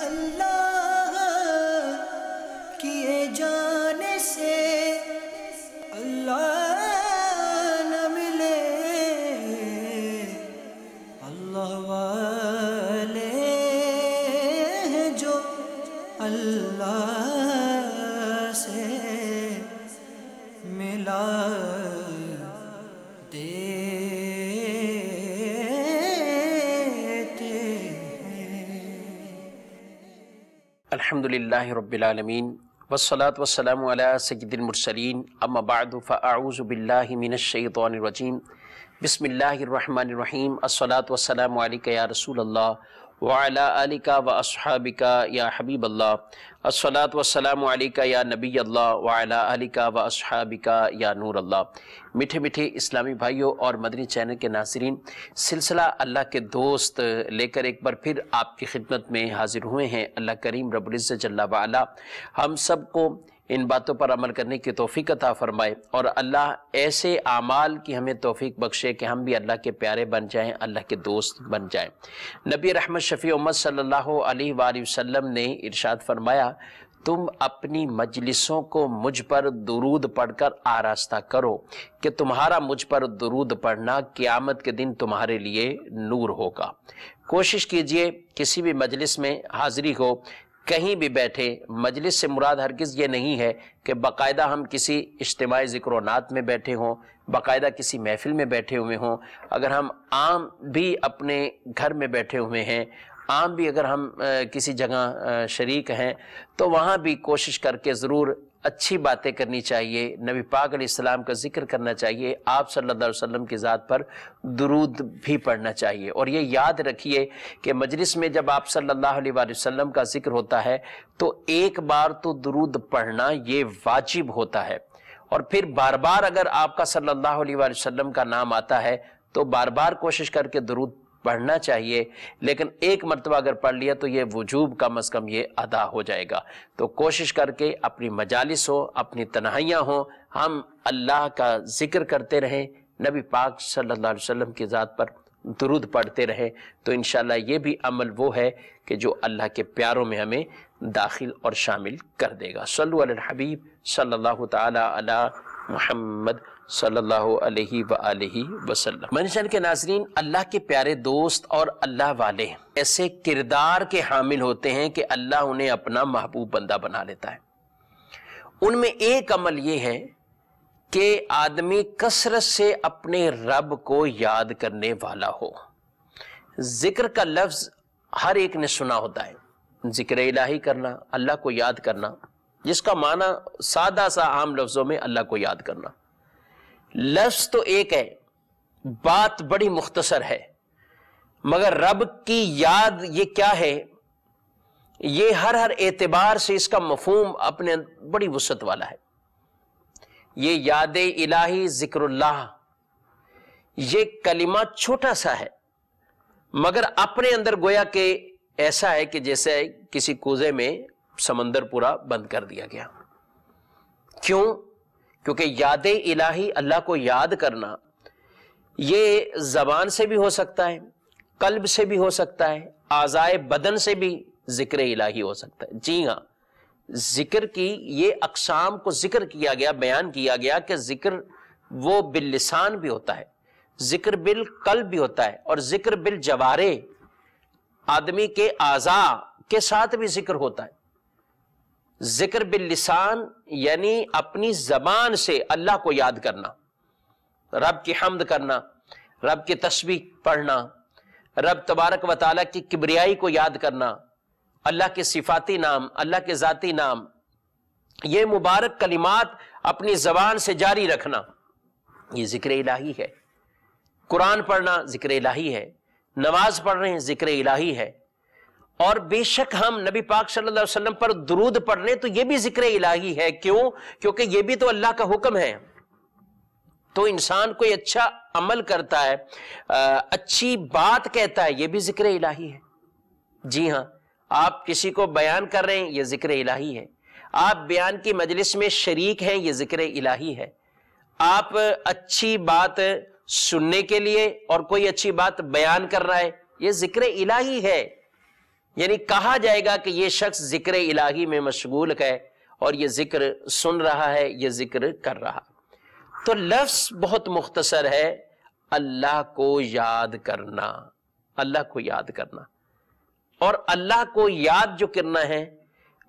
اللہ کیے جانے سے اللہ نہ ملے، اللہ والے ہیں جو اللہ سے ملا الحمدللہ رب العالمین والصلاة والسلام علی سید المرسلین، اما بعد فاعوذ باللہ من الشیطان الرجیم، بسم اللہ الرحمن الرحیم، الصلاة والسلام علیکہ یا رسول اللہ وعلی آلکہ واصحابکہ یا حبیب اللہ، الصلاة والسلام علیکہ یا نبی اللہ وعلی آلکہ واصحابکہ یا نور اللہ۔ میٹھے میٹھے اسلامی بھائیوں اور مدنی چینل کے ناظرین، سلسلہ اللہ کے دوست لے کر ایک بار پھر آپ کی خدمت میں حاضر ہوئے ہیں۔ اللہ کریم رب العزت جل وعلا ہم سب کو ان باتوں پر عمل کرنے کی توفیق عطا فرمائے، اور اللہ ایسے اعمال کی ہمیں توفیق بخشے کہ ہم بھی اللہ کے پیارے بن جائیں، اللہ کے دوست بن جائیں۔ نبی رحمت شفیع امت صلی اللہ علیہ وآلہ وسلم نے ارشاد فرمایا، تم اپنی مجلسوں کو مجھ پر درود پڑھ کر آراستہ کرو کہ تمہارا مجھ پر درود پڑھنا قیامت کے دن تمہارے لیے نور ہوگا۔ کوشش کیجئے کسی بھی مجلس میں حاضری ہو، کہیں بھی بیٹھے، مجلس سے مراد ہرگز یہ نہیں ہے کہ باقاعدہ ہم کسی اجتماعی ذکر و نات میں بیٹھے ہوں، باقاعدہ کسی محفل میں بیٹھے ہوئے ہوں۔ اگر ہم عام بھی اپنے گھر میں بیٹھے ہوئے ہیں، عام بھی اگر ہم کسی جگہ شریک ہیں، تو وہاں بھی کوشش کر کے ضرور اچھی باتیں کرنی چاہیے، نبی پاک علیہ السلام کا ذکر کرنا چاہیے، آپ صلی اللہ علیہ وسلم کی ذات پر درود بھی پڑھنا چاہیے۔ اور یہ یاد رکھیے کہ مجلس میں جب آپ صلی اللہ علیہ وسلم کا ذکر ہوتا ہے تو ایک بار تو درود پڑھنا یہ واجب ہوتا ہے، اور پھر بار بار اگر آپ کا صلی اللہ علیہ وسلم کا نام آتا ہے تو بار بار کوشش کر کے درود پڑھنا چاہیے، لیکن ایک مرتبہ اگر پڑھ لیا تو یہ وجوب کم از کم یہ ادا ہو جائے گا۔ تو کوشش کر کے اپنی مجالس ہو، اپنی تنہائیاں ہوں، ہم اللہ کا ذکر کرتے رہیں، نبی پاک صلی اللہ علیہ وسلم کی ذات پر درود پڑھتے رہیں، تو انشاءاللہ یہ بھی عمل وہ ہے کہ جو اللہ کے پیاروں میں ہمیں داخل اور شامل کر دے گا۔ صلو علی الحبیب صلی اللہ تعالی علی محمد صلی اللہ علیہ وآلہ وسلم۔ منشن کے ناظرین، اللہ کے پیارے دوست اور اللہ والے ایسے کردار کے حامل ہوتے ہیں کہ اللہ انہیں اپنا محبوب بندہ بنا لیتا ہے۔ ان میں ایک عمل یہ ہے کہ آدمی کثرت سے اپنے رب کو یاد کرنے والا ہو۔ ذکر کا لفظ ہر ایک نے سنا ہوتا ہے، ذکر الہی کرنا، اللہ کو یاد کرنا، جس کا معنی سادہ سا عام لفظوں میں اللہ کو یاد کرنا۔ لفظ تو ایک ہے، بات بڑی مختصر ہے، مگر رب کی یاد یہ کیا ہے، یہ ہر اعتبار سے اس کا مفہوم اپنے بڑی وسعت والا ہے۔ یہ یاد الہی، ذکر اللہ، یہ کلمہ چھوٹا سا ہے، مگر اپنے اندر گویا کہ ایسا ہے کہ جیسے کسی کوزے میں سمندر پورا بند کر دیا گیا۔ کیوں؟ کیونکہ یاد الہی، اللہ کو یاد کرنا، یہ زبان سے بھی ہو سکتا ہے، قلب سے بھی ہو سکتا ہے، اعضائے بدن سے بھی ذکر الہی ہو سکتا ہے۔ جی ہاں، ذکر کی یہ اقسام کو ذکر کیا گیا، بیان کیا گیا کہ ذکر وہ باللسان بھی ہوتا ہے، ذکر بالقلب بھی ہوتا ہے، اور ذکر بالجوارح، آدمی کے اعضاء کے ساتھ بھی ذکر ہوتا ہے۔ ذکر باللسان یعنی اپنی زبان سے اللہ کو یاد کرنا، رب کی حمد کرنا، رب کی تسبیح پڑھنا، رب تبارک و تعالیٰ کی کبریائی کو یاد کرنا، اللہ کے صفاتی نام، اللہ کے ذاتی نام، یہ مبارک کلمات اپنی زبان سے جاری رکھنا، یہ ذکر الہی ہے۔ قرآن پڑھنا ذکر الہی ہے، نماز پڑھ رہے ہیں ذکر الہی ہے، اور بے شک ہم نبی پاک صلی اللہ علیہ وسلم پر درود پڑھ رہے ہیں تو یہ بھی ذکر الہی ہے۔ کیوں؟ کیونکہ یہ بھی تو اللہ کا حکم ہے۔ تو انسان کوئی اچھا عمل کرتا ہے، اچھی بات کہتا ہے، یہ بھی ذکر الہی ہے۔ جی ہاں، آپ کسی کو بیان کر رہے ہیں، یہ ذکر الہی ہے۔ آپ بیان کی مجلس میں شریک ہیں، یہ ذکر الہی ہے۔ آپ اچھی بات سننے کے لیے اور کوئی اچھی بات بیان کر رہا ہے، یہ ذکر الہی ہے۔ یعنی کہا جائے گا کہ یہ شخص ذکر الہی میں مشغول ہے اور یہ ذکر سن رہا ہے، یہ ذکر کر رہا۔ تو لفظ بہت مختصر ہے، اللہ کو یاد کرنا، اللہ کو یاد کرنا۔ اور اللہ کو یاد جو کرنا ہے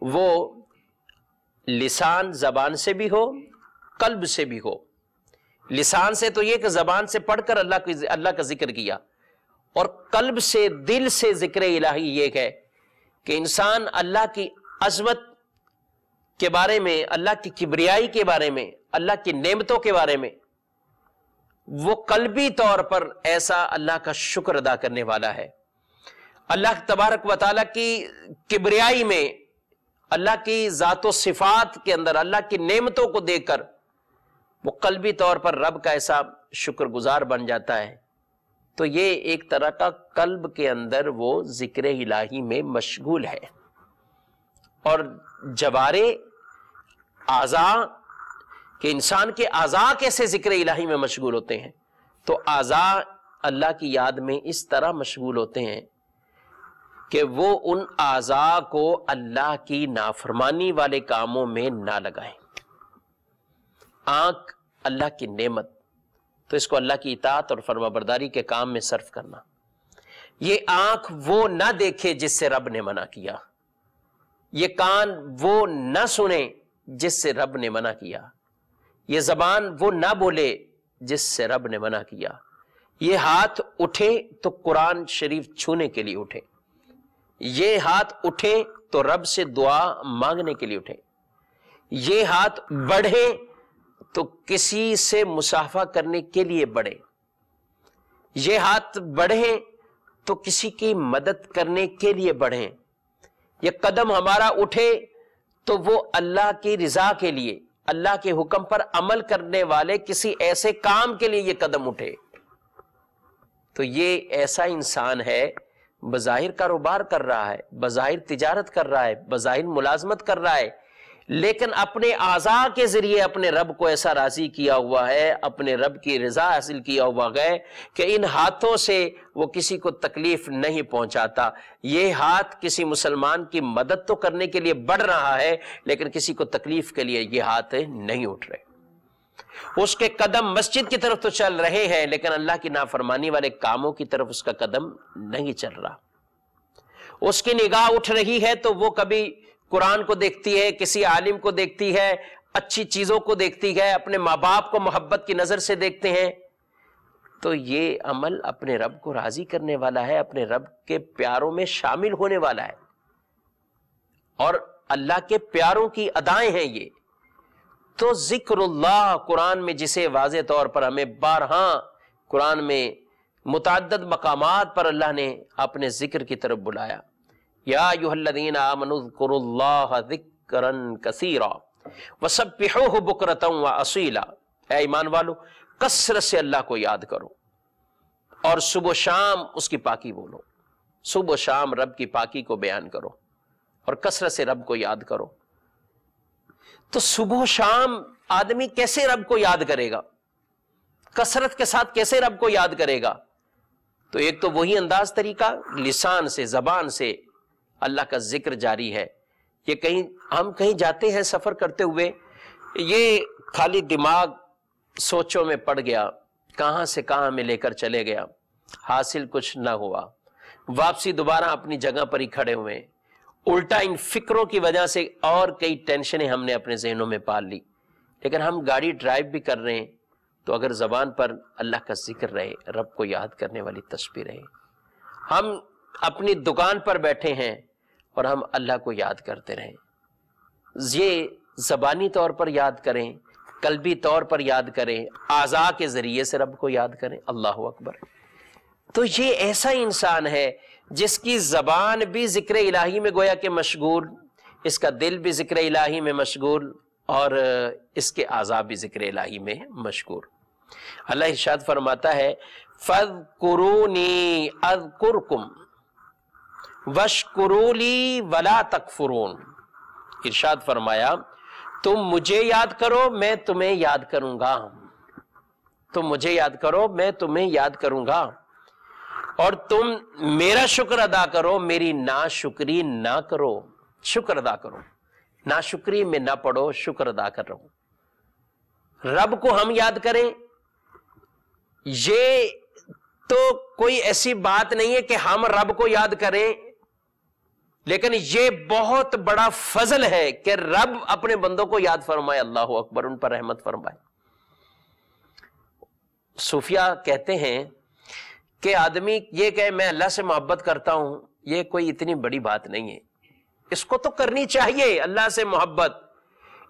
وہ لسان زبان سے بھی ہو، قلب سے بھی ہو۔ لسان سے تو یہ کہ زبان سے پڑھ کر اللہ کا ذکر کیا، اور قلب سے، دل سے ذکر الہی یہ ہے کہ انسان اللہ کی عظمت کے بارے میں، اللہ کی کبریائی کے بارے میں، اللہ کی نعمتوں کے بارے میں وہ قلبی طور پر ایسا اللہ کا شکر ادا کرنے والا ہے۔ اللہ تبارک و تعالیٰ کی کبریائی میں، اللہ کی ذات و صفات کے اندر اللہ کی نعمتوں کو دیکھ کر وہ قلبی طور پر رب کا ایسا شکر گزار بن جاتا ہے۔ تو یہ ایک طرح کا قلب کے اندر وہ ذکر الہی میں مشغول ہے۔ اور جوارے، اعضاء، کہ انسان کے اعضاء کیسے ذکر الہی میں مشغول ہوتے ہیں، تو اعضاء اللہ کی یاد میں اس طرح مشغول ہوتے ہیں کہ وہ ان اعضاء کو اللہ کی نافرمانی والے کاموں میں نہ لگائیں۔ آنکھ اللہ کی نعمت، تو اس کو اللہ کی اطاعت اور فرما برداری کے کام میں صرف کرنا۔ یہ آنکھ وہ نہ دیکھے جس سے رب نے منع کیا، یہ کان وہ نہ سنے جس سے رب نے منع کیا، یہ زبان وہ نہ بولے جس سے رب نے منع کیا، یہ ہاتھ اٹھے تو قرآن شریف چھونے کے لیے اٹھے، یہ ہاتھ اٹھے تو رب سے دعا مانگنے کے لیے اٹھے، یہ ہاتھ بڑھے تو کسی سے مصافحہ کرنے کے لیے بڑھے، یہ ہاتھ بڑھے تو کسی کی مدد کرنے کے لیے بڑھیں، یہ قدم ہمارا اٹھے تو وہ اللہ کی رضا کے لیے، اللہ کے حکم پر عمل کرنے والے کسی ایسے کام کے لیے یہ قدم اٹھے۔ تو یہ ایسا انسان ہے، بظاہر کاروبار کر رہا ہے، بظاہر تجارت کر رہا ہے، بظاہر ملازمت کر رہا ہے، لیکن اپنے اعضاء کے ذریعے اپنے رب کو ایسا راضی کیا ہوا ہے، اپنے رب کی رضا حاصل کیا ہوا ہے کہ ان ہاتھوں سے وہ کسی کو تکلیف نہیں پہنچاتا۔ یہ ہاتھ کسی مسلمان کی مدد تو کرنے کے لیے بڑھ رہا ہے، لیکن کسی کو تکلیف کے لیے یہ ہاتھ نہیں اٹھ رہے۔ اس کے قدم مسجد کی طرف تو چل رہے ہیں، لیکن اللہ کی نافرمانی والے کاموں کی طرف اس کا قدم نہیں چل رہا۔ اس کی نگاہ اٹھ رہی ہے تو وہ کبھی قرآن کو دیکھتی ہے، کسی عالم کو دیکھتی ہے، اچھی چیزوں کو دیکھتی ہے، اپنے ماں باپ کو محبت کی نظر سے دیکھتے ہیں۔ تو یہ عمل اپنے رب کو راضی کرنے والا ہے، اپنے رب کے پیاروں میں شامل ہونے والا ہے، اور اللہ کے پیاروں کی ادائیں ہیں یہ۔ تو ذکر اللہ قرآن میں جسے واضح طور پر ہمیں بارہاں قرآن میں متعدد مقامات پر اللہ نے اپنے ذکر کی طرف بلایا، یا ایھا الذین آمنوا اذکروا اللہ ذکرا کثیرا وسبحوہ بکرۃ واصیلا، اے ایمان والو کثرت سے اللہ کو یاد کرو اور صبح و شام اس کی پاکی بولو، صبح و شام رب کی پاکی کو بیان کرو اور کثرت سے رب کو یاد کرو۔ تو صبح و شام آدمی کیسے رب کو یاد کرے گا، کثرت کے ساتھ کیسے رب کو یاد کرے گا؟ تو ایک تو وہی انداز طریقہ، لسان سے، زبان سے اللہ کا ذکر جاری ہے۔ یہ ہم کہیں جاتے ہیں سفر کرتے ہوئے، یہ خالی دماغ سوچوں میں پڑ گیا، کہاں سے کہاں میں لے کر چلے گیا، حاصل کچھ نہ ہوا، واپسی دوبارہ اپنی جگہ پر ہی کھڑے ہوئے، الٹا ان فکروں کی وجہ سے اور کئی ٹینشنیں ہم نے اپنے ذہنوں میں پال لی۔ لیکن ہم گاڑی ڈرائیو بھی کر رہے ہیں تو اگر زبان پر اللہ کا ذکر رہے، رب کو یاد کرنے والی تسبیح رہے، ہم اپنی دکان پر بیٹھے ہیں اور ہم اللہ کو یاد کرتے رہیں، یہ زبانی طور پر یاد کریں، قلبی طور پر یاد کریں، اعضاء کے ذریعے سے رب کو یاد کریں۔ اللہ اکبر۔ تو یہ ایسا انسان ہے جس کی زبان بھی ذکر الہی میں گویا کہ مشغول، اس کا دل بھی ذکر الہی میں مشغول، اور اس کے اعضاء بھی ذکر الہی میں مشغول۔ اللہ ارشاد فرماتا ہے فَاذْكُرُونِي أَذْكُرْكُمْ وَاشْكُرُوا لِي وَلَا تَكْفُرُونَ۔ ارشاد فرمایا تم مجھے یاد کرو میں تمہیں یاد کروں گا، تم مجھے یاد کرو میں تمہیں یاد کروں گا، اور تم میرا شکر ادا کرو، میری ناشکری نہ کرو۔ شکر ادا کرو، ناشکری میں نہ پڑو، شکر ادا کر رہو۔ رب کو ہم یاد کریں، یہ تو کوئی ایسی بات نہیں ہے کہ ہم رب کو یاد کریں، لیکن یہ بہت بڑا فضل ہے کہ رب اپنے بندوں کو یاد فرمائے۔ اللہ اکبر، ان پر رحمت فرمائے۔ صوفیہ کہتے ہیں کہ آدمی یہ کہے میں اللہ سے محبت کرتا ہوں، یہ کوئی اتنی بڑی بات نہیں ہے، اس کو تو کرنی چاہیے۔ اللہ سے محبت،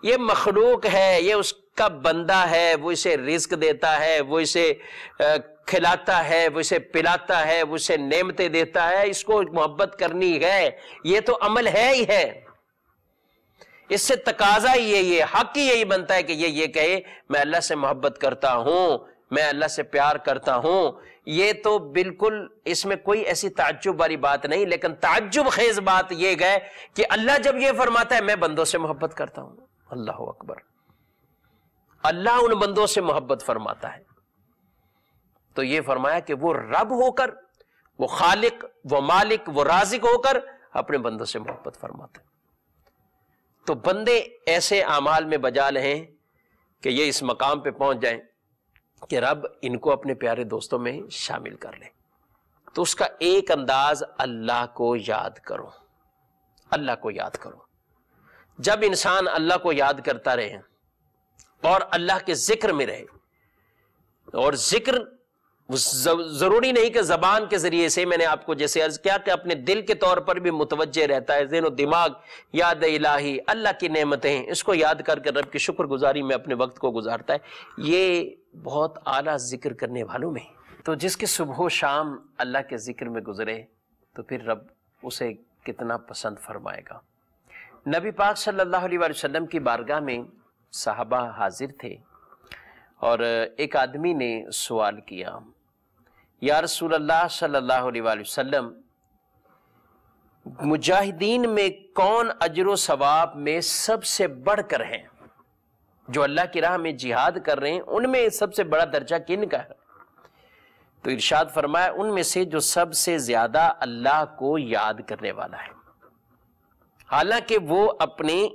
یہ مخلوق ہے، یہ اس کا بندہ ہے، وہ اسے رزق دیتا ہے، وہ اسے کھلاتا ہے، وہ اسے پلاتا ہے، وہ اسے نعمتیں دیتا ہے، اس کو محبت کرنی ہے، یہ تو عمل ہے ہی ہے۔ اس سے تقاضا ہی یہ حق ہی یہی بنتا ہے کہ یہ کہے میں اللہ سے محبت کرتا ہوں، میں اللہ سے پیار کرتا ہوں۔ یہ تو بالکل اس میں کوئی ایسی تعجب والی بات نہیں، لیکن تعجب خیز بات یہ ہے کہ اللہ جب یہ فرماتا ہے میں بندوں سے محبت کرتا ہوں، اللہ اکبر، اللہ ان بندوں سے محبت فرماتا ہے، تو یہ فرمایا کہ وہ رب ہو کر، وہ خالق، وہ مالک، وہ رازق ہو کر اپنے بندوں سے محبت فرماتا ہے۔ تو بندے ایسے اعمال میں بجا لیں کہ یہ اس مقام پہ پہنچ جائیں کہ رب ان کو اپنے پیارے دوستوں میں شامل کر لے۔ تو اس کا ایک انداز اللہ کو یاد کرو، اللہ کو یاد کرو۔ جب انسان اللہ کو یاد کرتا رہے اور اللہ کے ذکر میں رہے، اور ذکر ضروری نہیں کہ زبان کے ذریعے سے، میں نے آپ کو جیسے عرض کیا کہ اپنے دل کے طور پر بھی متوجہ رہتا ہے، ذہن و دماغ یاد الہی، اللہ کی نعمتیں، اس کو یاد کر کے رب کی شکر گزاری میں اپنے وقت کو گزارتا ہے، یہ بہت اعلیٰ ذکر کرنے والوں میں۔ تو جس کی صبح و شام اللہ کے ذکر میں گزرے تو پھر رب اسے کتنا پسند فرمائے گا۔ نبی پاک صلی اللہ علیہ وآلہ وسلم کی بارگاہ میں صحابہ حاضر تھے اور ایک آدمی نے سوال کیا، یا رسول اللہ صلی اللہ علیہ وآلہ وسلم، مجاہدین میں کون اجر و ثواب میں سب سے بڑھ کر ہیں؟ جو اللہ کی راہ میں جہاد کر رہے ہیں ان میں سب سے بڑا درجہ کن کا ہے؟ تو ارشاد فرمایا ان میں سے جو سب سے زیادہ اللہ کو یاد کرنے والا ہے، حالانکہ وہ اپنی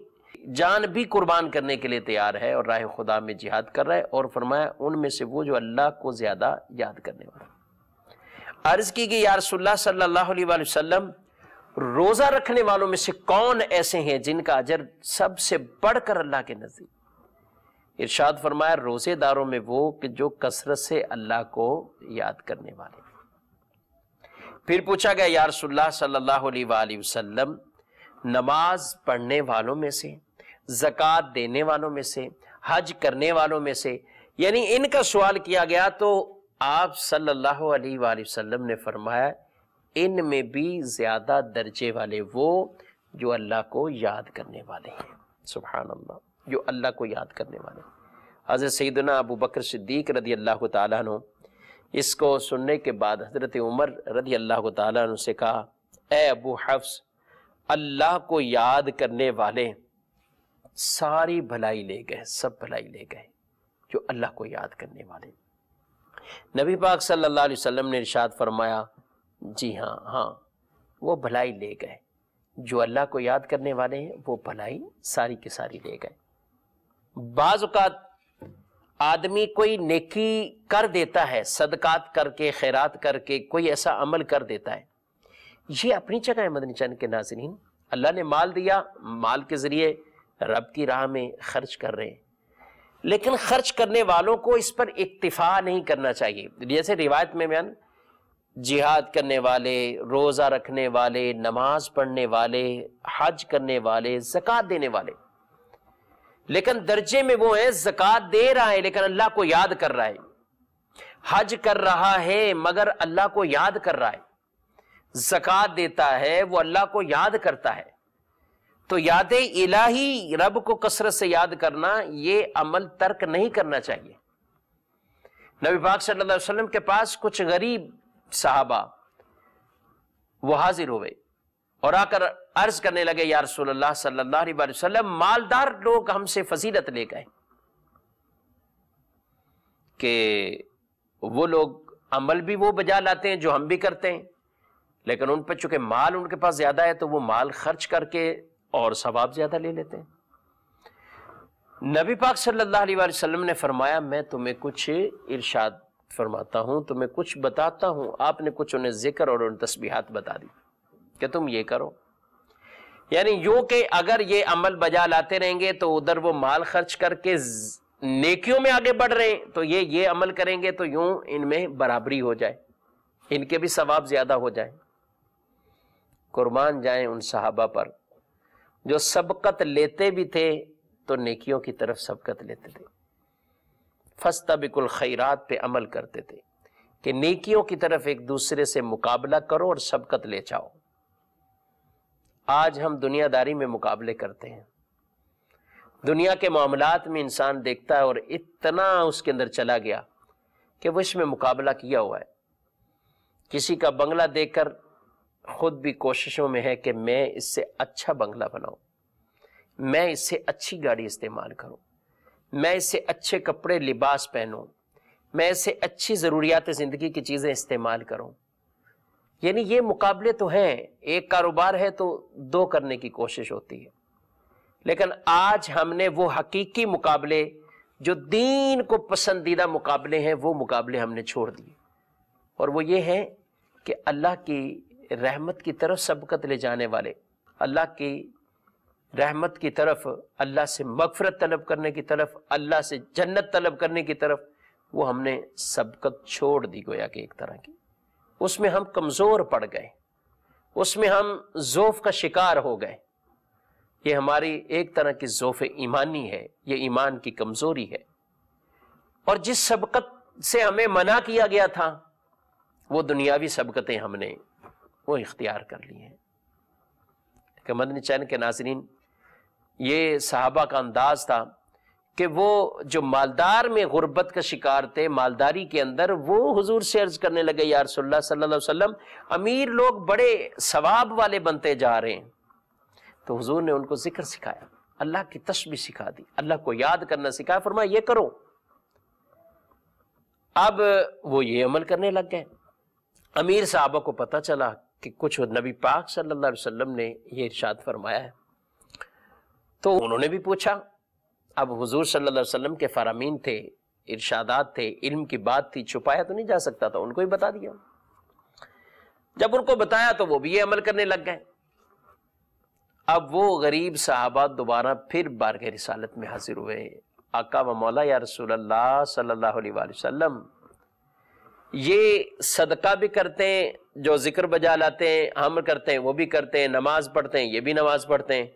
جان بھی قربان کرنے کے لیے تیار ہے اور راہ خدا میں جہاد کر رہا ہے، اور فرمایا ان میں سے وہ جو اللہ کو زیادہ یاد کرنے والا ہے۔ عرض کی کہ یا رسول اللہ صلی اللہ علیہ وآلہ وسلم، روزہ رکھنے والوں میں سے کون ایسے ہیں جن کا اجر سب سے بڑھ کر اللہ کے نزدیک؟ ارشاد فرمایا روزے داروں میں وہ کہ جو کثرت سے اللہ کو یاد کرنے والے۔ پھر پوچھا گیا یا رسول اللہ صلی اللہ علیہ وآلہ وسلم، نماز پڑھنے والوں میں سے، زکوٰۃ دینے والوں میں سے، حج کرنے والوں میں سے، یعنی ان کا سوال کیا گیا تو آپ صلی اللہ علیہ وآلہ وسلم نے فرمایا ان میں بھی زیادہ درجے والے وہ جو اللہ کو یاد کرنے والے ہیں۔ سبحان اللہ، جو اللہ کو یاد کرنے والے ہیں۔ حضرت سیدنا ابو بکر صدیق رضی اللہ تعالیٰ عنہ اس کو سننے کے بعد حضرت عمر رضی اللہ تعالیٰ عنہ سے کہا، اے ابو حفص، اللہ کو یاد کرنے والے ساری بھلائی لے گئے، سب بھلائی لے گئے جو اللہ کو یاد کرنے والے۔ نبی پاک صلی اللہ علیہ وسلم نے ارشاد فرمایا جی ہاں وہ بھلائی لے گئے، جو اللہ کو یاد کرنے والے ہیں وہ بھلائی ساری کی ساری لے گئے۔ بعض اوقات آدمی کوئی نیکی کر دیتا ہے، صدقات کر کے، خیرات کر کے، کوئی ایسا عمل کر دیتا ہے، یہ اپنی جگہ ہے مدنی چینل کے ناظرین۔ اللہ نے مال دیا، مال کے ذریعے رب کی راہ میں خرچ کر رہے ہیں، لیکن خرچ کرنے والوں کو اس پر اکتفا نہیں کرنا چاہیے۔ جیسے روایت میں بیان، جہاد کرنے والے، روزہ رکھنے والے، نماز پڑھنے والے، حج کرنے والے، زکوٰۃ دینے والے، لیکن درجے میں وہ ہیں زکوٰۃ دے رہا ہے لیکن اللہ کو یاد کر رہا ہے، حج کر رہا ہے مگر اللہ کو یاد کر رہا ہے، زکوٰۃ دیتا ہے وہ اللہ کو یاد کرتا ہے۔ تو یاد الہی، رب کو کثرت سے یاد کرنا، یہ عمل ترک نہیں کرنا چاہیے۔ نبی پاک صلی اللہ علیہ وسلم کے پاس کچھ غریب صحابہ وہ حاضر ہوئے اور آ کر عرض کرنے لگے یا رسول اللہ صلی اللہ علیہ وسلم، مالدار لوگ ہم سے فضیلت لے گئے کہ وہ لوگ عمل بھی وہ بجا لاتے ہیں جو ہم بھی کرتے ہیں، لیکن ان پہ چونکہ مال ان کے پاس زیادہ ہے تو وہ مال خرچ کر کے اور ثواب زیادہ لے لیتے ہیں۔ نبی پاک صلی اللہ علیہ وآلہ وسلم نے فرمایا میں تمہیں کچھ ارشاد فرماتا ہوں، تمہیں کچھ بتاتا ہوں۔ آپ نے کچھ انہیں ذکر اور ان تسبیحات بتا دی کہ تم یہ کرو، یعنی یوں کہ اگر یہ عمل بجا لاتے رہیں گے تو ادھر وہ مال خرچ کر کے نیکیوں میں آگے بڑھ رہے ہیں، تو یہ عمل کریں گے تو یوں ان میں برابری ہو جائے، ان کے بھی ثواب زیادہ ہو جائیں۔ قربان جائیں ان صحابہ پر جو سبقت لیتے بھی تھے تو نیکیوں کی طرف سبقت لیتے تھے، فاستبقوا الخیرات پہ عمل کرتے تھے کہ نیکیوں کی طرف ایک دوسرے سے مقابلہ کرو اور سبقت لے جاؤ۔ آج ہم دنیا داری میں مقابلے کرتے ہیں، دنیا کے معاملات میں انسان دیکھتا ہے اور اتنا اس کے اندر چلا گیا کہ وہ اس میں مقابلہ کیا ہوا ہے۔ کسی کا بنگلہ دیکھ کر خود بھی کوششوں میں ہے کہ میں اس سے اچھا بنگلہ بناؤں، میں اس سے اچھی گاڑی استعمال کروں، میں اس سے اچھے کپڑے لباس پہنوں، میں اس سے اچھی ضروریات زندگی کی چیزیں استعمال کروں۔ یعنی یہ مقابلے تو ہیں، ایک کاروبار ہے تو دو کرنے کی کوشش ہوتی ہے، لیکن آج ہم نے وہ حقیقی مقابلے جو دین کو پسندیدہ مقابلے ہیں وہ مقابلے ہم نے چھوڑ دیے، اور وہ یہ ہے کہ اللہ کی رحمت کی طرف سبقت لے جانے والے، اللہ کی رحمت کی طرف، اللہ سے مغفرت طلب کرنے کی طرف، اللہ سے جنت طلب کرنے کی طرف، وہ ہم نے سبقت چھوڑ دی گویا کہ ایک طرح کی۔ اس میں ہم کمزور پڑ گئے، اس میں ہم ضعف کا شکار ہو گئے۔ یہ ہماری ایک طرح کی ضعف ایمانی ہے، یہ ایمان کی کمزوری ہے، اور جس سبقت سے ہمیں منع کیا گیا تھا وہ دنیاوی سبقتیں ہم نے وہ اختیار کر لی ہیں۔ کہ مدنی چینل کے ناظرین، یہ صحابہ کا انداز تھا کہ وہ جو مالدار میں غربت کا شکار تھے، مالداری کے اندر، وہ حضور سے عرض کرنے لگے یا رسول اللہ صلی اللہ علیہ وسلم امیر لوگ بڑے ثواب والے بنتے جا رہے ہیں، تو حضور نے ان کو ذکر سکھایا، اللہ کی تسبیح سکھا دی، اللہ کو یاد کرنا سکھایا، فرمایا یہ کرو۔ اب وہ یہ عمل کرنے لگ گئے۔ امیر صحابہ کو پتہ چلا کہ کچھ نبی پاک صلی اللہ علیہ وسلم نے یہ ارشاد فرمایا ہے، تو انہوں نے بھی پوچھا۔ اب حضور صلی اللہ علیہ وسلم کے فرامین تھے، ارشادات تھے، علم کی بات تھی، چھپایا تو نہیں جا سکتا تھا، ان کو ہی بتا دیا۔ جب ان کو بتایا تو وہ بھی یہ عمل کرنے لگ گئے۔ اب وہ غریب صحابہ دوبارہ پھر بارگاہ رسالت میں حاضر ہوئے، آقا و مولا یا رسول اللہ صلی اللہ علیہ وآلہ وسلم، یہ صدقہ بھی کرتے ہیں، جو ذکر بجا لاتے ہیں ہم کرتے ہیں، وہ بھی کرتے ہیں، نماز پڑھتے ہیں، یہ بھی نماز پڑھتے ہیں،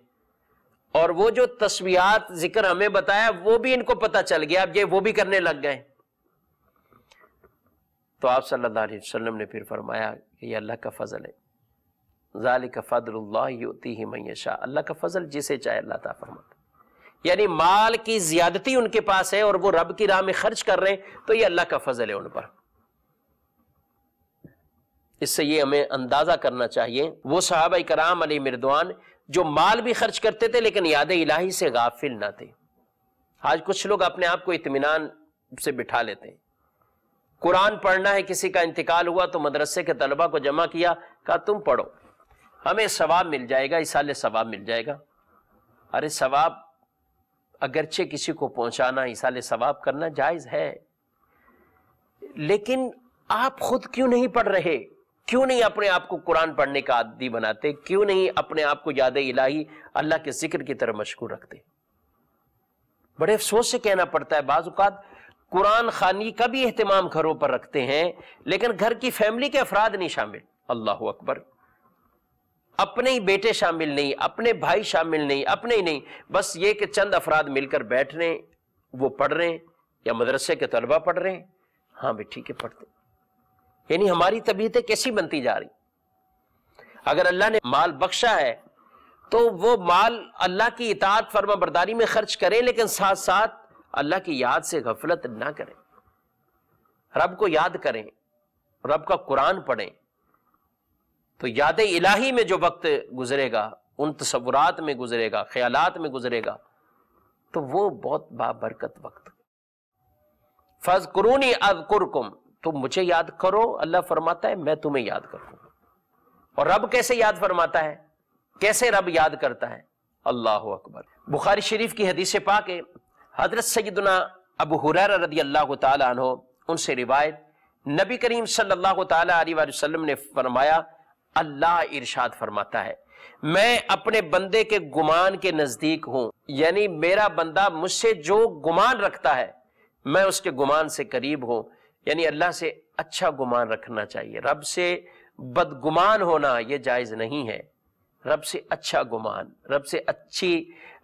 اور وہ جو تسبیحات ذکر ہمیں بتایا وہ بھی ان کو پتہ چل گیا، اب یہ وہ بھی کرنے لگ گئے۔ تو آپ صلی اللہ علیہ وسلم نے پھر فرمایا کہ یہ اللہ کا فضل ہے، ذالک فضل اللہ یؤتیہ من یشاء، اللہ کا فضل جسے چاہے اللہ تعالیٰ فرماتا، یعنی مال کی زیادتی ان کے پاس ہے اور وہ رب کی راہ میں خرچ کر رہے ہیں تو یہ اللہ کا فضل ہے ان پر۔ اس سے یہ ہمیں اندازہ کرنا چاہیے وہ صحابہ کرام علیہ رضوان جو مال بھی خرچ کرتے تھے لیکن یاد الہی سے غافل نہ تھے۔ آج کچھ لوگ اپنے آپ کو اطمینان سے بٹھا لیتے ہیں، قرآن پڑھنا ہے، کسی کا انتقال ہوا تو مدرسے کے طلبہ کو جمع کیا، کہا تم پڑھو، ہمیں ثواب مل جائے گا، ایصال ثواب مل جائے گا۔ ارے ثواب اگرچہ کسی کو پہنچانا، ایصال ثواب کرنا جائز ہے، لیکن آپ خود کیوں نہیں پڑھ رہے؟ کیوں نہیں اپنے آپ کو قرآن پڑھنے کا عادی بناتے؟ کیوں نہیں اپنے آپ کو یاد الہی اللہ کے ذکر کی طرف مشغول رکھتے؟ بڑے افسوس سے کہنا پڑتا ہے، بعض اوقات قرآن خوانی کا بھی اہتمام گھروں پر رکھتے ہیں لیکن گھر کی فیملی کے افراد نہیں شامل۔ اللہ اکبر، اپنے ہی بیٹے شامل نہیں، اپنے بھائی شامل نہیں، اپنے ہی نہیں، بس یہ کہ چند افراد مل کر بیٹھ رہے ہیں، وہ پڑھ رہے ہیں یا مدرسے کے طلبہ پڑھ رہے ہیں، ہاں بھی ٹھیک ہے پڑھتے ہیں۔ یعنی ہماری طبیعتیں کیسی بنتی جا رہی؟ اگر اللہ نے مال بخشا ہے تو وہ مال اللہ کی اطاعت فرما برداری میں خرچ کریں، لیکن ساتھ ساتھ اللہ کی یاد سے غفلت نہ کریں، رب کو یاد کریں، رب کا قرآن پڑھیں، تو یاد الہی میں جو وقت گزرے گا، ان تصورات میں گزرے گا، خیالات میں گزرے گا، تو وہ بہت بابرکت وقت۔ فَاذْكُرُونِي أَذْكُرْكُمْ، تم مجھے یاد کرو، اللہ فرماتا ہے میں تمہیں یاد کروں. اور رب کیسے یاد فرماتا ہے، کیسے رب یاد کرتا ہے؟ اللہ اکبر. بخاری شریف کی حدیث پاک ہے، حضرت سیدنا ابو ہریرہ رضی اللہ تعالی عنہ ان سے روایت، نبی کریم صلی اللہ تعالی علیہ وآلہ وسلم نے فرمایا، اللہ ارشاد فرماتا ہے میں اپنے بندے کے گمان کے نزدیک ہوں، یعنی میرا بندہ مجھ سے جو گمان رکھتا ہے میں اس کے گمان سے قریب ہوں. یعنی اللہ سے اچھا گمان رکھنا چاہیے، رب سے بدگمان ہونا یہ جائز نہیں ہے. رب سے اچھا گمان، رب سے اچھی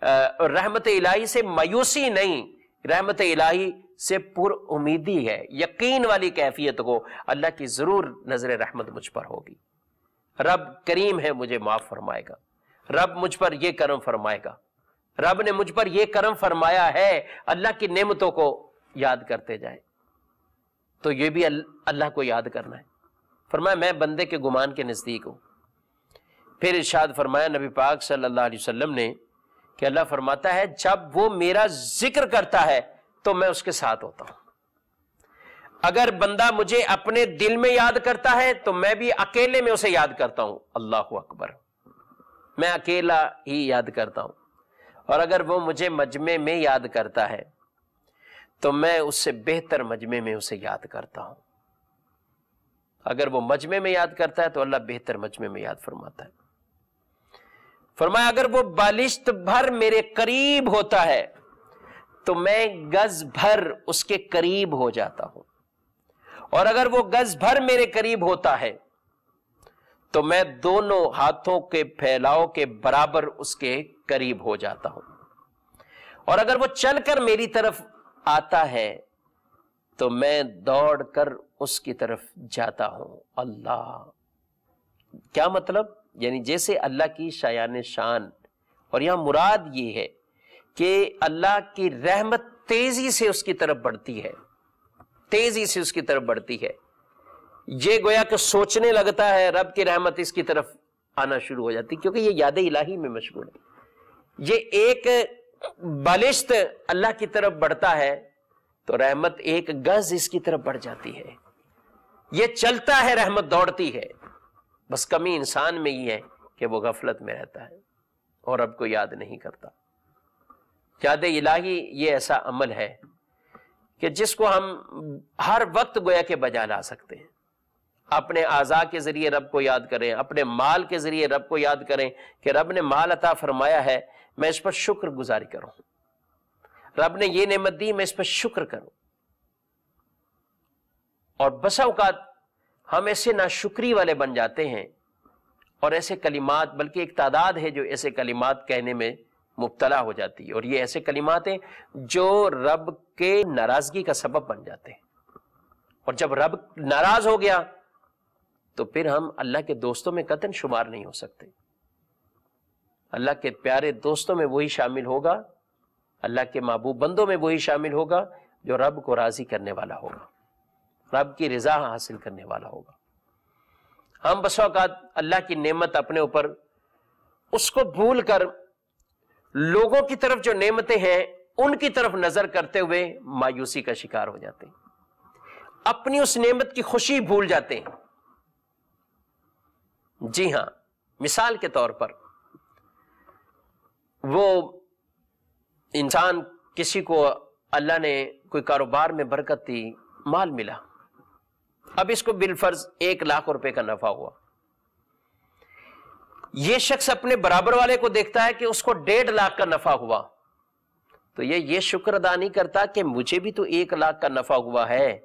رحمت الہی سے مایوسی نہیں، رحمت الہی سے پر امیدی ہے، یقین والی کیفیت کو اللہ کی ضرور نظر رحمت مجھ پر ہوگی. رب کریم ہے، مجھے معاف فرمائے گا، رب مجھ پر یہ کرم فرمائے گا، رب نے مجھ پر یہ کرم فرمایا ہے. اللہ کی نعمتوں کو یاد کرتے جائیں. تو یہ بھی اللہ کو یاد کرنا ہے. فرمایا میں بندے کے گمان کے نزدیک ہوں. پھر ارشاد فرمایا نبی پاک صلی اللہ علیہ وسلم نے کہ اللہ فرماتا ہے جب وہ میرا ذکر کرتا ہے تو میں اس کے ساتھ ہوتا ہوں. اگر بندہ مجھے اپنے دل میں یاد کرتا ہے تو میں بھی اکیلے میں اسے یاد کرتا ہوں. اللہ اکبر. میں اکیلا ہی یاد کرتا ہوں. اور اگر وہ مجھے مجمع میں یاد کرتا ہے تو میں اس سے بہتر مجمع میں اسے یاد کرتا ہوں. اگر وہ مجمع میں یاد کرتا ہے تو اللہ بہتر مجمع میں یاد فرماتا ہے. فرمایا اگر وہ بالشت بھر میرے قریب ہوتا ہے تو میں گز بھر اس کے قریب ہو جاتا ہوں. اور اگر وہ گز بھر میرے قریب ہوتا ہے تو میں دونوں ہاتھوں کے پھیلاؤ کے برابر اس کے قریب ہو جاتا ہوں. اور اگر وہ چل کر میری طرف آتا ہے تو میں دوڑ کر اس کی طرف جاتا ہوں. اللہ کیا مطلب؟ یعنی جیسے اللہ کی شایان شان، اور یہاں مراد یہ ہے کہ اللہ کی رحمت تیزی سے اس کی طرف بڑھتی ہے، تیزی سے اس کی طرف بڑھتی ہے. یہ گویا کہ سوچنے لگتا ہے رب کی رحمت اس کی طرف آنا شروع ہو جاتی، کیونکہ یہ یاد الہی میں مشغول ہے. یہ ایک بالشت اللہ کی طرف بڑھتا ہے تو رحمت ایک گز اس کی طرف بڑھ جاتی ہے. یہ چلتا ہے، رحمت دوڑتی ہے. بس کمی انسان میں ہی ہے کہ وہ غفلت میں رہتا ہے اور رب کو یاد نہیں کرتا. یاد الہی یہ ایسا عمل ہے کہ جس کو ہم ہر وقت گویا کہ بجا لا سکتے ہیں. اپنے اعضاء کے ذریعے رب کو یاد کریں، اپنے مال کے ذریعے رب کو یاد کریں کہ رب نے مال عطا فرمایا ہے، میں اس پر شکر گزاری کروں. رب نے یہ نعمت دی، میں اس پر شکر کروں. اور بسا اوقات ہم ایسے ناشکری والے بن جاتے ہیں اور ایسے کلمات، بلکہ ایک تعداد ہے جو ایسے کلمات کہنے میں مبتلا ہو جاتی ہے، اور یہ ایسے کلمات ہیں جو رب کے ناراضگی کا سبب بن جاتے ہیں. اور جب رب ناراض ہو گیا تو پھر ہم اللہ کے دوستوں میں قطعاً شمار نہیں ہو سکتے. اللہ کے پیارے دوستوں میں وہی شامل ہوگا، اللہ کے محبوب بندوں میں وہی شامل ہوگا جو رب کو راضی کرنے والا ہوگا، رب کی رضا حاصل کرنے والا ہوگا. ہم بس اوقات اللہ کی نعمت اپنے اوپر اس کو بھول کر لوگوں کی طرف جو نعمتیں ہیں ان کی طرف نظر کرتے ہوئے مایوسی کا شکار ہو جاتے ہیں، اپنی اس نعمت کی خوشی بھول جاتے ہیں. جی ہاں، مثال کے طور پر وہ انسان، کسی کو اللہ نے کوئی کاروبار میں برکت دی، مال ملا، اب اس کو بالفرض 1 لاکھ روپے کا نفع ہوا. یہ شخص اپنے برابر والے کو دیکھتا ہے کہ اس کو 1.5 لاکھ کا نفع ہوا، تو یہ شکر ادا نہیں کرتا کہ مجھے بھی تو 1 لاکھ کا نفع ہوا ہے.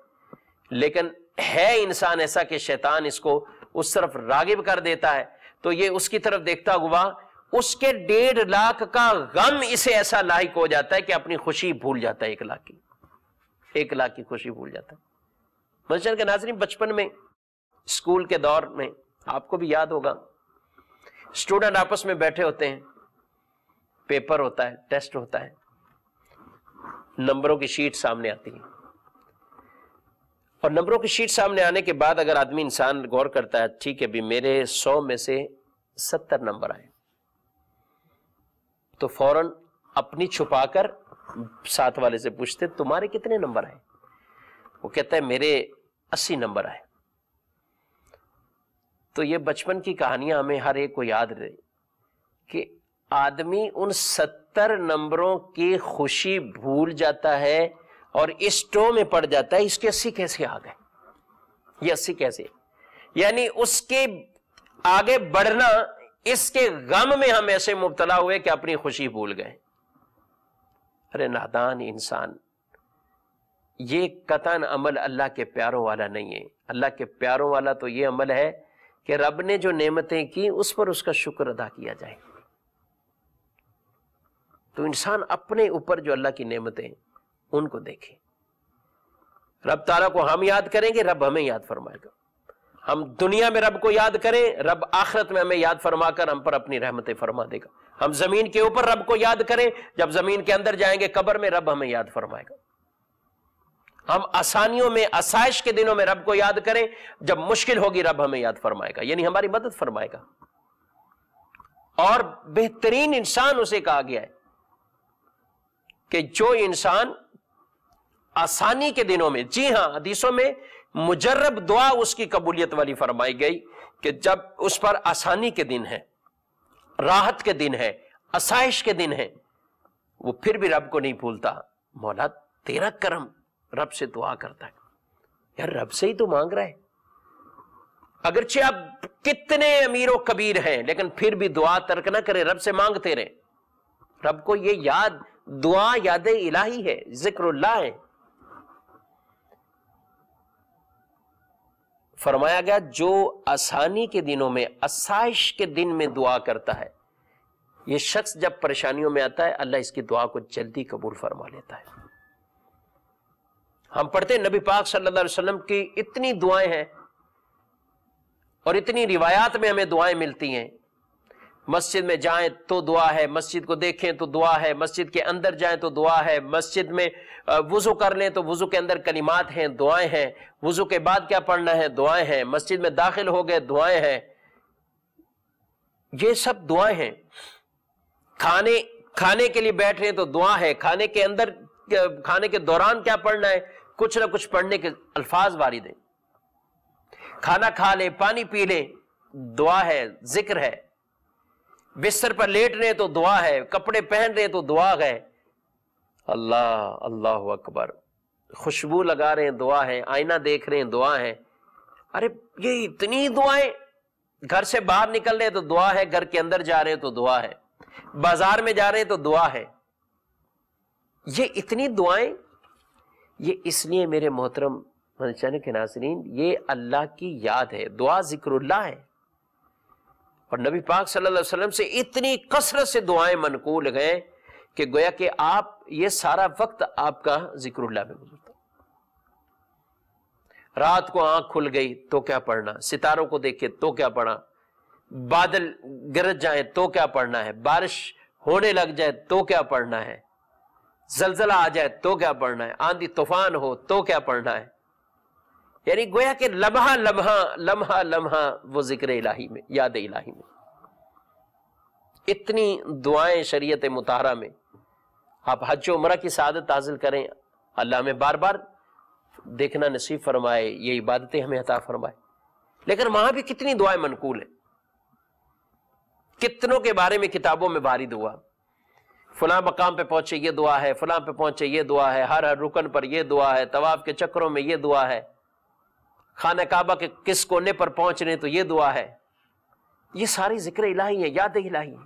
لیکن ہے انسان ایسا کہ شیطان اس کو اس طرف راغب کر دیتا ہے، تو یہ اس کی طرف دیکھتا ہوا اس کے 1.5 لاکھ کا غم اسے ایسا لاحق ہو جاتا ہے کہ اپنی خوشی بھول جاتا ہے، 1 لاکھ کی خوشی بھول جاتا ہے. مسجد کے ناظرین، بچپن میں اسکول کے دور میں آپ کو بھی یاد ہوگا، اسٹوڈنٹ آپس میں بیٹھے ہوتے ہیں، پیپر ہوتا ہے، ٹیسٹ ہوتا ہے، نمبروں کی شیٹ سامنے آتی ہے، اور نمبروں کی شیٹ سامنے آنے کے بعد اگر آدمی انسان غور کرتا ہے، ٹھیک ہے بھی میرے 100 میں سے 70 نمبر آئے، تو فوراً اپنی چھپا کر ساتھ والے سے پوچھتے تمہارے کتنے نمبر آئے؟ وہ کہتا ہے میرے 80 نمبر آئے. تو یہ بچپن کی کہانیاں ہمیں ہر ایک کو یاد رہے کہ آدمی ان 70 نمبروں کی خوشی بھول جاتا ہے اور اس ٹو میں پڑ جاتا ہے اس کے 80 کیسے آ گئے, یہ 80 کیسے, یعنی اس کے آگے بڑھنا, اس کے غم میں ہم ایسے مبتلا ہوئے کہ اپنی خوشی بھول گئے. ارے نادان انسان, یہ قطعاً عمل اللہ کے پیاروں والا نہیں ہے. اللہ کے پیاروں والا تو یہ عمل ہے کہ رب نے جو نعمتیں کی اس پر اس کا شکر ادا کیا جائے. تو انسان اپنے اوپر جو اللہ کی نعمتیں ہیں ان کو دیکھے. رب تعالیٰ کو ہم یاد کریں گے, رب ہمیں یاد فرمائے گا. ہم دنیا میں رب کو یاد کریں, رب آخرت میں ہمیں یاد فرما کر ہم پر اپنی رحمتیں فرما دے گا. ہم زمین کے اوپر رب کو یاد کریں, جب زمین کے اندر جائیں گے قبر میں رب ہمیں یاد فرمائے گا. ہم آسانیوں میں, آسائش کے دنوں میں رب کو یاد کریں, جب مشکل ہوگی رب ہمیں یاد فرمائے گا, یعنی ہماری مدد فرمائے گا. اور بہترین انسان اسے کہا گیا ہے کہ جو انسان آسانی کے دنوں میں, جی ہاں حدیثوں میں مجرب دعا اس کی قبولیت والی فرمائی گئی کہ جب اس پر آسانی کے دن ہے, راحت کے دن ہے, آسائش کے دن ہے, وہ پھر بھی رب کو نہیں بھولتا. مولا تیرا کرم, رب سے دعا کرتا ہے. یار رب سے ہی تو مانگ رہا ہے, اگرچہ آپ کتنے امیر و کبیر ہیں لیکن پھر بھی دعا ترک نہ کرے, رب سے مانگتے رہے. رب کو یہ یاد, دعا یاد الہی ہے, ذکر اللہ ہے. فرمایا گیا جو آسانی کے دنوں میں, آسائش کے دن میں دعا کرتا ہے, یہ شخص جب پریشانیوں میں آتا ہے اللہ اس کی دعا کو جلدی قبول فرما لیتا ہے. ہم پڑھتے ہیں نبی پاک صلی اللہ علیہ وسلم کی اتنی دعائیں ہیں اور اتنی روایات میں ہمیں دعائیں ملتی ہیں. مسجد میں جائیں تو دعا ہے, مسجد کو دیکھیں تو دعا ہے, مسجد کے اندر جائیں تو دعا ہے, مسجد میں وضو کر لیں تو وضو کے اندر کلمات ہیں, دعائیں ہیں, وضو کے بعد کیا پڑھنا ہے, دعائیں ہیں, مسجد میں داخل ہو گئے دعائیں ہیں. یہ سب دعائیں ہیں. کھانے کے لیے بیٹھ رہے ہیں تو دعا ہے, کھانے کے اندر, کھانے کے دوران کیا پڑھنا ہے, کچھ نہ کچھ پڑھنے کے الفاظ وارد ہیں. کھانا کھا لیں, پانی پی لیں, دعا ہے, ذکر ہے. بستر پر لیٹ رہے تو دعا ہے, کپڑے پہن رہے تو دعا ہے. اللہ اللہ اکبر. خوشبو لگا رہے ہیں دعا ہے, آئینہ دیکھ رہے ہیں دعا ہے. ارے یہ اتنی دعائیں, گھر سے باہر نکل رہے تو دعا ہے, گھر کے اندر جا رہے تو دعا ہے, بازار میں جا رہے تو دعا ہے. یہ اتنی دعائیں, یہ اس لیے میرے محترم چینل کے ناظرین, یہ اللہ کی یاد ہے, دعا ذکر اللہ ہے. اور نبی پاک صلی اللہ علیہ وسلم سے اتنی کثرت سے دعائیں منقول گئے کہ گویا کہ آپ, یہ سارا وقت آپ کا ذکر اللہ میں گزرتا. رات کو آنکھ کھل گئی تو کیا پڑھنا, ستاروں کو دیکھے تو کیا پڑھنا, بادل گرج جائیں تو کیا پڑھنا ہے, بارش ہونے لگ جائے تو کیا پڑھنا ہے, زلزلہ آ جائے تو کیا پڑھنا ہے, آندھی طوفان ہو تو کیا پڑھنا ہے. یعنی گویا کہ لمحہ لمحہ لمحہ لمحہ وہ ذکر الہی میں, یاد الہی میں. اتنی دعائیں شریعت مطہرہ میں. آپ حج و عمرہ کی سعادت حاصل کریں, اللہ ہمیں بار بار دیکھنا نصیب فرمائے, یہ عبادتیں ہمیں عطا فرمائے. لیکن وہاں بھی کتنی دعائیں منقول ہیں, کتنوں کے بارے میں کتابوں میں وارد ہوا. فلاں مقام پہ پہنچے یہ دعا ہے, فلاں پہ پہنچے یہ دعا ہے, ہر رکن پر یہ دعا ہے, طواف کے چکروں میں یہ دعا ہے, خانہ کعبہ کے کس کونے پر پہنچ رہے تو یہ دعا ہے. یہ ساری ذکر الہی ہے, یاد الہی ہے.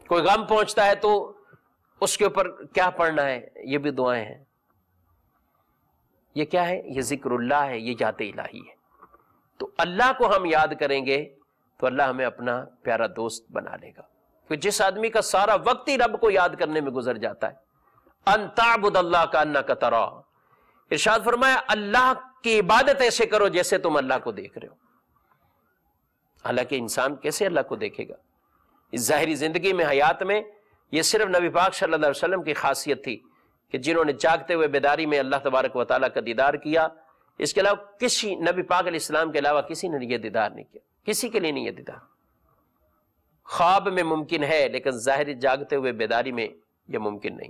کوئی غم پہنچتا ہے تو اس کے اوپر کیا پڑھنا ہے, یہ بھی دعائیں ہیں. یہ کیا ہے, یہ ذکر اللہ ہے, یہ یاد الہی ہے. تو اللہ کو ہم یاد کریں گے تو اللہ ہمیں اپنا پیارا دوست بنا لے گا. کہ جس آدمی کا سارا وقت ہی رب کو یاد کرنے میں گزر جاتا ہے, ان تعبد اللہ کانک تراہ, ارشاد فرمایا اللہ کی عبادت ایسے کرو جیسے تم اللہ کو دیکھ رہے ہو. حالانکہ انسان کیسے اللہ کو دیکھے گا. اس ظاہری زندگی میں, حیات میں, یہ صرف نبی پاک صلی اللہ علیہ وسلم کی خاصیت تھی کہ جنہوں نے جاگتے ہوئے بیداری میں اللہ تبارک و تعالیٰ کا دیدار کیا. اس کے علاوہ کسی نبی پاک علیہ السلام کے علاوہ کسی نے یہ دیدار نہیں کیا, کسی کے لیے نہیں یہ دیدار. خواب میں ممکن ہے لیکن ظاہری جاگتے ہوئے بیداری میں یہ ممکن نہیں.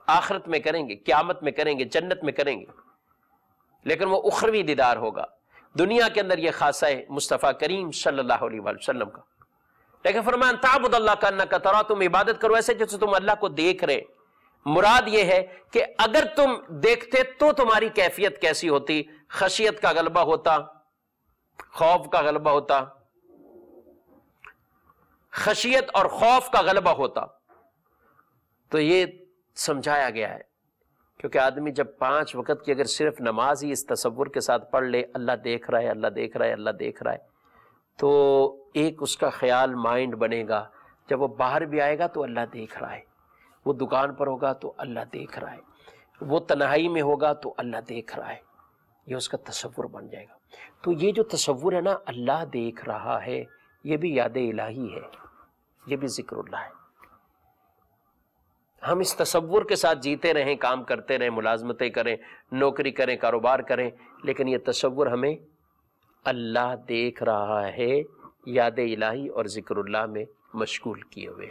آخرت میں کریں گے, قیامت میں کریں گے, جنت میں کریں گے. لیکن وہ اخروی دیدار ہوگا. دنیا کے اندر یہ خاصہ ہے مصطفیٰ کریم صلی اللہ علیہ وآلہ وسلم کا. لیکن فرمایا تعبد اللہ کانک ترا، تم عبادت کرو ایسے جیسے تم اللہ کو دیکھ رہے. مراد یہ ہے کہ اگر تم دیکھتے تو تمہاری کیفیت کیسی ہوتی؟ خشیت کا غلبہ ہوتا، خوف کا غلبہ ہوتا، خشیت اور خوف کا غلبہ ہوتا. تو یہ سمجھایا گیا ہے، کیونکہ آدمی جب 5 وقت کی اگر صرف نماز ہی اس تصور کے ساتھ پڑھ لے اللہ دیکھ رہا ہے، اللہ دیکھ رہا ہے، اللہ دیکھ رہا ہے، تو ایک اس کا خیال مائنڈ بنے گا. جب وہ باہر بھی آئے گا تو اللہ دیکھ رہا ہے، وہ دکان پر ہوگا تو اللہ دیکھ رہا ہے، وہ تنہائی میں ہوگا تو اللہ دیکھ رہا ہے. یہ اس کا تصور بن جائے گا. تو یہ جو تصور ہے نا اللہ دیکھ رہا ہے، یہ بھی یاد الہی ہے، یہ بھی ذکر اللہ ہے. ہم اس تصور کے ساتھ جیتے رہیں، کام کرتے رہیں، ملازمتیں کریں، نوکری کریں، کاروبار کریں، لیکن یہ تصور ہمیں اللہ دیکھ رہا ہے یاد الہی اور ذکر اللہ میں مشغول کیے ہوئے.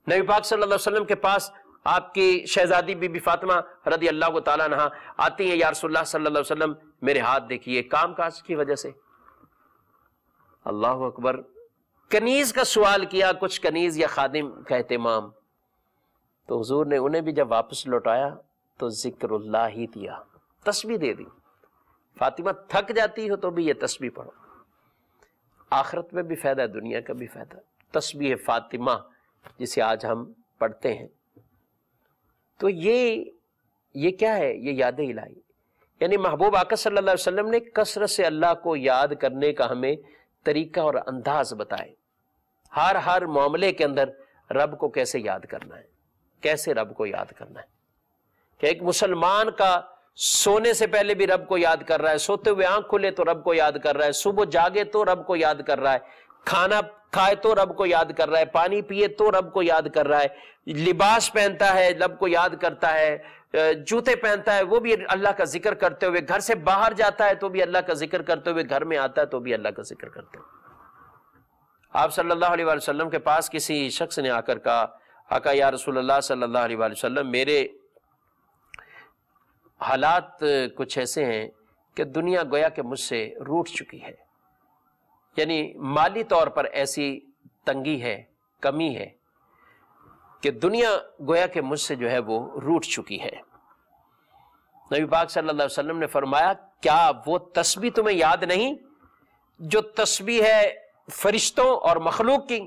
نبی پاک صلی اللہ علیہ وسلم کے پاس آپ کی شہزادی بی بی فاطمہ رضی اللہ تعالیٰ عنہا آتی ہیں، یا رسول اللہ صلی اللہ علیہ وسلم میرے ہاتھ دیکھیے، کام کاج کی وجہ سے. اللہ اکبر. کنیز کا سوال کیا، کچھ کنیز یا خادم کا اہتمام. تو حضور نے انہیں بھی جب واپس لوٹایا تو ذکر اللہ ہی دیا، تسبیح دے دی. فاطمہ تھک جاتی ہو تو بھی یہ تسبیح پڑھو، آخرت میں بھی فائدہ ہے، دنیا کا بھی فائدہ. تسبیح فاطمہ جسے آج ہم پڑھتے ہیں، تو یہ کیا ہے؟ یہ یاد الہی. یعنی محبوب آقا صلی اللہ علیہ وسلم نے کثرت سے اللہ کو یاد کرنے کا ہمیں طریقہ اور انداز بتائے. ہر معاملے کے اندر رب کو کیسے یاد کرنا ہے، کیسے رب کو یاد کرنا ہے. کہ ایک مسلمان کا سونے سے پہلے بھی رب کو یاد کر رہا ہے، سوتے ہوئے آنکھ کھلے تو رب کو یاد کر رہا ہے، صبح جاگے تو رب کو یاد کر رہا ہے، کھانا کھائے تو رب کو یاد کر رہا ہے، پانی پیے تو رب کو یاد کر رہا ہے، لباس پہنتا ہے رب کو یاد کرتا ہے، جوتے پہنتا ہے وہ بھی اللہ کا ذکر کرتے ہوئے، گھر سے باہر جاتا ہے تو بھی اللہ کا ذکر کرتے ہوئے، گھر میں آتا ہے تو بھی اللہ کا ذکر کرتے ہوئے. آپ صلی اللہ علیہ وآلہ وسلم کے پاس کسی شخص نے آ کر کہا، آقا یا رسول اللہ صلی اللہ علیہ وآلہ وسلم میرے حالات کچھ ایسے ہیں کہ دنیا گویا کہ مجھ سے روٹ چکی ہے، یعنی مالی طور پر ایسی تنگی ہے، کمی ہے کہ دنیا گویا کہ مجھ سے جو ہے وہ روٹ چکی ہے. نبی پاک صلی اللہ علیہ وسلم نے فرمایا کیا وہ تسبیح تمہیں یاد نہیں جو تسبیح ہے فرشتوں اور مخلوق کی،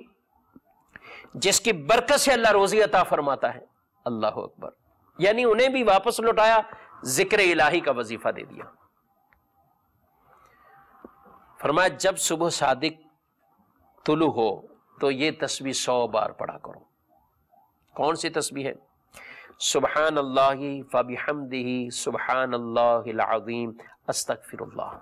جس کی برکت سے اللہ روزی عطا فرماتا ہے. اللہ اکبر. یعنی انہیں بھی واپس لوٹایا، ذکر الہی کا وظیفہ دے دیا. فرمایا جب صبح صادق طلوع ہو تو یہ تسبیح 100 بار پڑھا کرو. کون سی تسبیح ہے؟ سبحان اللہ فبحمدہ سبحان اللہ العظیم استغفر اللہ.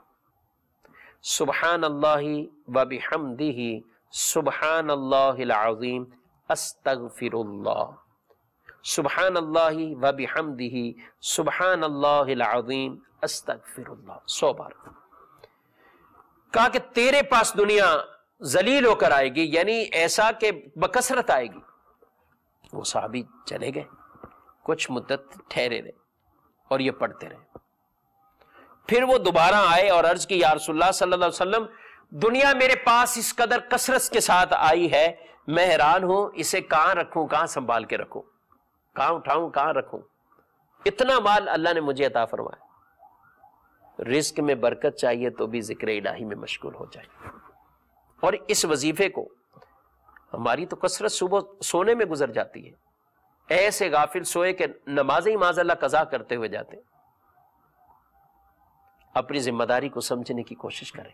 سبحان اللہ وبحمدہ سبحان اللہ العظیم استغفر اللہ. سبحان اللہ وبحمدہ سبحان اللہ العظیم استغفر اللہ. 100 بار. کہا کہ تیرے پاس دنیا ذلیل ہو کر آئے گی، یعنی ایسا کہ بکثرت آئے گی. وہ صحابی چلے گئے، کچھ مدت ٹھہرے رہے اور یہ پڑھتے رہے. پھر وہ دوبارہ آئے اور عرض کی یا رسول اللہ صلی اللہ علیہ وسلم دنیا میرے پاس اس قدر کثرت کے ساتھ آئی ہے، میں حیران ہوں اسے کہاں رکھوں، کہاں سنبھال کے رکھوں، کہاں اٹھاؤں، کہاں رکھوں. اتنا مال اللہ نے مجھے عطا فرمایا. رزق میں برکت چاہیے تو بھی ذکر الہی میں مشغول ہو جائے. اور اس وظیفے کو ہماری تو کثرت صبح سونے میں گزر جاتی ہے، ایسے غافل سوئے کہ نمازیں معاذ اللہ قضا کرتے ہوئے جاتے ہیں. اپنی ذمہ داری کو سمجھنے کی کوشش کریں.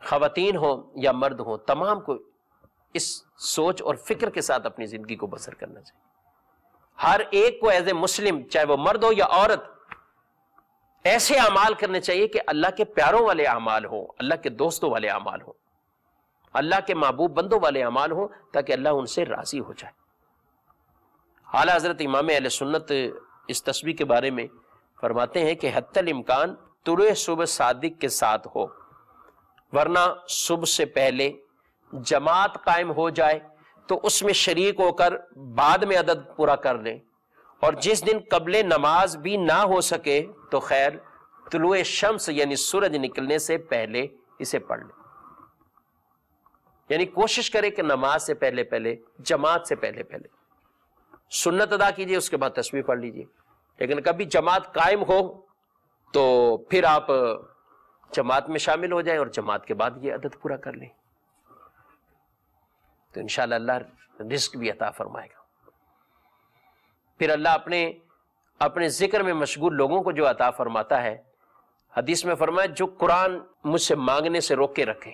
خواتین ہوں یا مرد ہوں، تمام کو اس سوچ اور فکر کے ساتھ اپنی زندگی کو بسر کرنا چاہیے. ہر ایک کو ایز اے مسلم، چاہے وہ مرد ہو یا عورت، ایسے اعمال کرنے چاہیے کہ اللہ کے پیاروں والے اعمال ہوں، اللہ کے دوستوں والے اعمال ہوں، اللہ کے محبوب بندوں والے اعمال ہوں، تاکہ اللہ ان سے راضی ہو جائے. اعلیٰ حضرت امام اہل سنت اس تسبیح کے بارے میں فرماتے ہیں کہ حتی الامکان طلوع صبح صادق کے ساتھ ہو، ورنہ صبح سے پہلے جماعت قائم ہو جائے تو اس میں شریک ہو کر بعد میں عدد پورا کر لیں، اور جس دن قبل نماز بھی نہ ہو سکے تو خیر طلوع شمس یعنی سورج نکلنے سے پہلے اسے پڑھ لے. یعنی کوشش کرے کہ نماز سے پہلے جماعت سے پہلے سنت ادا کیجئے، اس کے بعد تسبیح پڑھ لیجئے. لیکن کبھی جماعت قائم ہو تو پھر آپ جماعت میں شامل ہو جائیں اور جماعت کے بعد یہ عدد پورا کر لیں، تو انشاءاللہ اللہ رزق بھی عطا فرمائے گا. پھر اللہ اپنے ذکر میں مشغول لوگوں کو جو عطا فرماتا ہے، حدیث میں فرمایا جو قرآن مجھ سے مانگنے سے روک کے رکھے،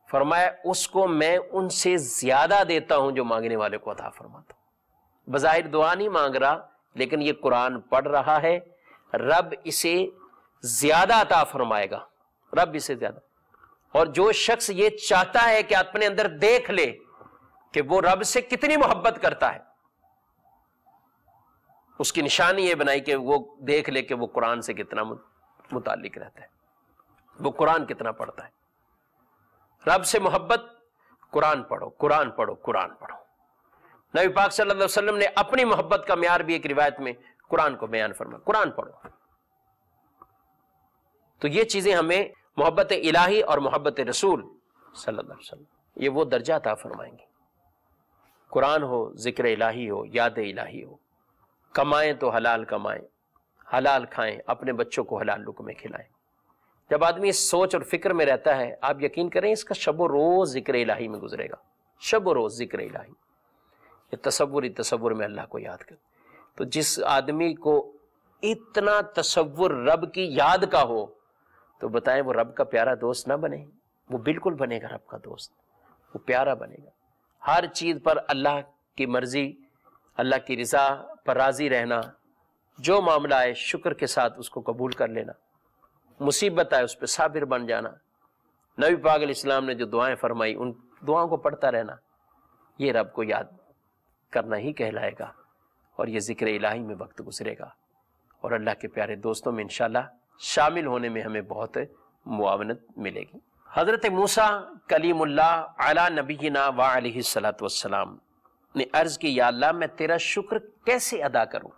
فرمایا اس کو میں ان سے زیادہ دیتا ہوں جو مانگنے والے کو عطا فرماتا ہوں. بظاہر دعا نہیں مانگ رہا، لیکن یہ قرآن پڑھ رہا ہے، رب اسے زیادہ عطا فرمائے گا، رب اسے زیادہ. اور جو شخص یہ چاہتا ہے کہ اپنے اندر دیکھ لے کہ وہ رب سے کتنی محبت کرتا ہے، اس کی نشانی یہ بنائی کہ وہ دیکھ لے کہ وہ قرآن سے کتنا متعلق رہتا ہے، وہ قرآن کتنا پڑھتا ہے. رب سے محبت، قرآن پڑھو قرآن پڑھو قرآن پڑھو. نبی پاک صلی اللہ علیہ وسلم نے اپنی محبت کا معیار بھی ایک روایت میں قرآن کو بیان فرمایا، قرآن پڑھو. تو یہ چیزیں ہمیں محبت الہی اور محبت رسول صلی اللہ علیہ وسلم یہ وہ درجہ عطا فرمائیں گے. قرآن ہو، ذکر الہی ہو، یاد الہی ہو، کمائیں تو حلال کمائیں، حلال کھائیں، اپنے بچوں کو حلال لقمے کھلائیں. جب آدمی اس سوچ اور فکر میں رہتا ہے، آپ یقین کریں اس کا شب و روز ذکر الہی میں گزرے گا، شب و روز ذکر الہی. یہ تصور میں اللہ کو یاد کر. تو جس آدمی کو اتنا تصور رب کی یاد کا ہو تو بتائیں وہ رب کا پیارا دوست نہ بنے؟ وہ بالکل بنے گا رب کا دوست، وہ پیارا بنے گا. ہر چیز پر اللہ کی مرضی، اللہ کی رضا پر راضی رہنا، جو معاملہ ہے شکر کے ساتھ اس کو قبول کر لینا، مصیبت آئے اس پہ صابر بن جانا. نبی پاک علیہ السلام نے جو دعائیں فرمائی ان دعاؤں کو پڑھتا رہنا، یہ رب کو یاد کرنا ہی کہلائے گا. اور یہ ذکر الہی میں وقت گزرے گا اور اللہ کے پیارے دوستوں میں انشاءاللہ شامل ہونے میں ہمیں بہت معاونت ملے گی. حضرت موسیٰ کلیم اللہ علی نبینا وعلیہ الصلاۃ والسلام نے عرض کی، یا اللہ میں تیرا شکر کیسے ادا کروں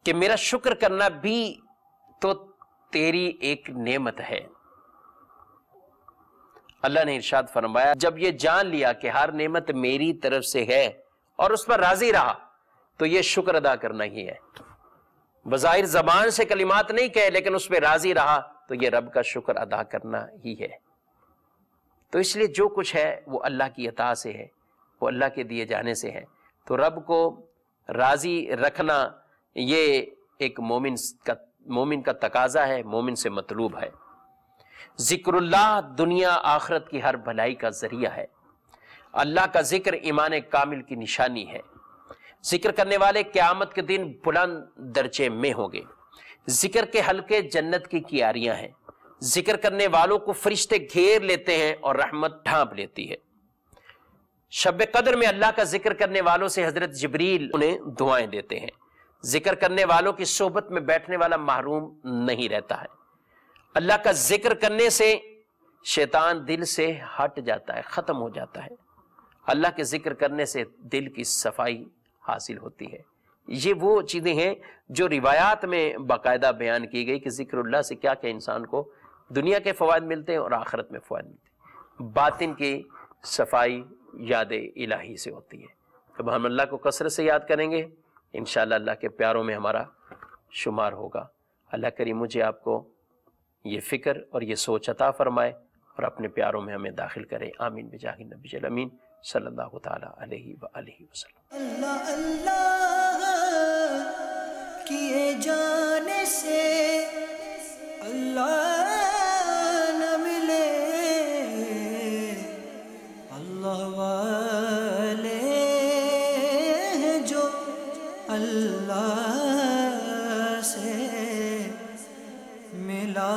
کہ میرا شکر کرنا بھی تو تیری ایک نعمت ہے. اللہ نے ارشاد فرمایا جب یہ جان لیا کہ ہر نعمت میری طرف سے ہے اور اس پر راضی رہا تو یہ شکر ادا کرنا ہی ہے. بظاہر زبان سے کلمات نہیں کہے لیکن اس پہ راضی رہا تو یہ رب کا شکر ادا کرنا ہی ہے. تو اس لیے جو کچھ ہے وہ اللہ کی عطا سے ہے، وہ اللہ کے دیے جانے سے ہے. تو رب کو راضی رکھنا یہ ایک مومن کا تقاضا ہے، مومن سے مطلوب ہے. ذکر اللہ دنیا آخرت کی ہر بھلائی کا ذریعہ ہے. اللہ کا ذکر ایمان کامل کی نشانی ہے. ذکر کرنے والے قیامت کے دن بلند درجے میں ہوں گے. ذکر کے حلقے جنت کی کیاریاں ہیں. ذکر کرنے والوں کو فرشتے گھیر لیتے ہیں اور رحمت ڈھانپ لیتی ہے. شب قدر میں اللہ کا ذکر کرنے والوں سے حضرت جبریل انہیں دعائیں دیتے ہیں. ذکر کرنے والوں کی صحبت میں بیٹھنے والا محروم نہیں رہتا ہے. اللہ کا ذکر کرنے سے شیطان دل سے ہٹ جاتا ہے، ختم ہو جاتا ہے. اللہ کے ذکر کرنے سے دل کی صفائی حاصل ہوتی ہے. یہ وہ چیزیں ہیں جو روایات میں باقاعدہ بیان کی گئی کہ ذکر اللہ سے کیا کیا انسان کو دنیا کے فوائد ملتے ہیں اور آخرت میں فوائد ملتے ہیں. باطن کی صفائی یاد الہی سے ہوتی ہے. جب ہم اللہ کو کثرت سے یاد کریں گے انشاءاللہ اللہ کے پیاروں میں ہمارا شمار ہوگا. اللہ کریم مجھے آپ کو یہ فکر اور یہ سوچ عطا فرمائے اور اپنے پیاروں میں ہمیں داخل کرے. آمین بجاہ النبی الامین صلی اللہ تعالی علیہ وآلہ وسلم. اللہ اللہ کیے جانے سے اللہ نہ ملے، اللہ والے ہیں جو اللہ سے ملا